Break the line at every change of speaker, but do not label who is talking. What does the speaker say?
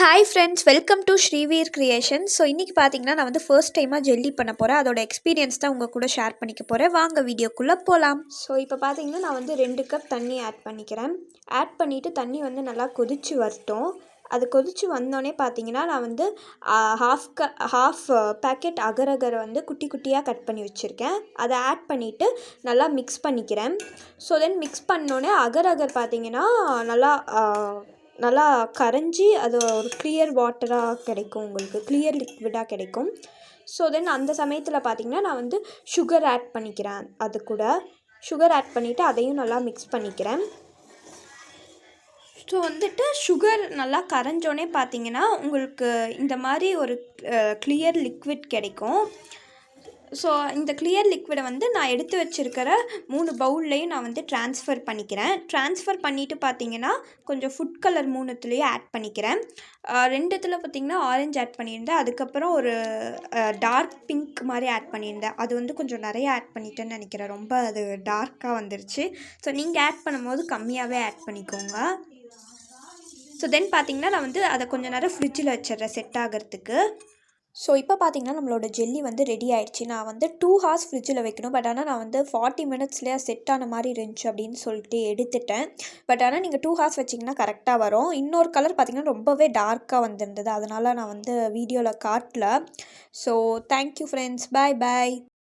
Hi friends, welcome to Shriveer creation. So இன்றைக்கி பார்த்தீங்கன்னா நான் வந்து ஃபர்ஸ்ட் டைமாக ஜெல்லி பண்ண போகிறேன். அதோட எக்ஸ்பீரியன்ஸ் தான் உங்கள் கூட ஷேர் பண்ணிக்க போகிறேன். வாங்க வீடியோக்குள்ளே போகலாம். ஸோ இப்போ பார்த்தீங்கன்னா நான் வந்து 2 கப் தண்ணி ஆட் பண்ணிக்கிறேன். ஆட் பண்ணிவிட்டு தண்ணி வந்து நல்லா கொதித்து வரட்டும். அது கொதித்து வந்தோடனே பார்த்தீங்கன்னா நான் வந்து ஹாஃப் பேக்கெட் அகர் வந்து குட்டி குட்டியாக கட் பண்ணி வச்சுருக்கேன். அதை ஆட் பண்ணிவிட்டு நல்லா மிக்ஸ் பண்ணிக்கிறேன். ஸோ தென் மிக்ஸ் பண்ணோடனே அகர் பார்த்தீங்கன்னா நல்லா நல்லா கரைஞ்சி அது ஒரு கிளியர் வாட்டராக கிடைக்கும், உங்களுக்கு கிளியர் லிக்விடாக கிடைக்கும். ஸோ தென் அந்த சமயத்தில் பார்த்திங்கன்னா நான் வந்து சுகர் ஆட் பண்ணிக்கிறேன். அது கூட சுகர் ஆட் பண்ணிவிட்டு அதையும் நல்லா மிக்ஸ் பண்ணிக்கிறேன். ஸோ வந்துட்டு சுகர் நல்லா கரைஞ்சோடனே பார்த்திங்கன்னா உங்களுக்கு இந்த மாதிரி ஒரு கிளியர் லிக்விட் கிடைக்கும். ஸோ இந்த கிளியர் லிக்விடை வந்து நான் எடுத்து வச்சுருக்கிற 3 பவுல்லையும் நான் வந்து ட்ரான்ஸ்ஃபர் பண்ணிக்கிறேன். ட்ரான்ஸ்ஃபர் பண்ணிவிட்டு பார்த்திங்கன்னா கொஞ்சம் ஃபுட் கலர் 3த்துலேயும் ஆட் பண்ணிக்கிறேன். 2த்தில் பார்த்திங்கன்னா ஆரஞ்சு ஆட் பண்ணியிருந்தேன். அதுக்கப்புறம் ஒரு டார்க் பிங்க் மாதிரி ஆட் பண்ணியிருந்தேன். அது வந்து கொஞ்சம் நிறைய ஆட் பண்ணிட்டேன்னு நினைக்கிறேன். ரொம்ப அது டார்க்காக வந்துருச்சு. ஸோ நீங்கள் ஆட் பண்ணும்போது கம்மியாகவே ஆட் பண்ணிக்கோங்க. ஸோ தென் பார்த்திங்கன்னா நான் வந்து அதை கொஞ்சம் நேரம் ஃப்ரிட்ஜில் வச்சிடுறேன் செட் ஆகிறதுக்கு. ஸோ இப்போ பார்த்திங்கன்னா நம்மளோட ஜெல்லி வந்து ரெடி ஆகிடுச்சு. நான் வந்து 2 ஹார்ஸ் ஃப்ரிட்ஜில் வைக்கணும். பட் ஆனால் நான் வந்து 40 மினிட்ஸ்லேயே செட் ஆன மாதிரி இருந்துச்சு அப்படின்னு சொல்லிட்டு எடுத்துட்டேன். பட் ஆனால் நீங்கள் 2 ஹார்ஸ் வச்சிங்கன்னா கரெக்டாக வரும். இன்னொரு கலர் பார்த்திங்கன்னா ரொம்பவே டார்க்காக வந்திருந்தது. அதனால் நான் வந்து வீடியோவில் காட்டல. ஸோ தேங்க்யூ ஃப்ரெண்ட்ஸ், பாய் பாய்.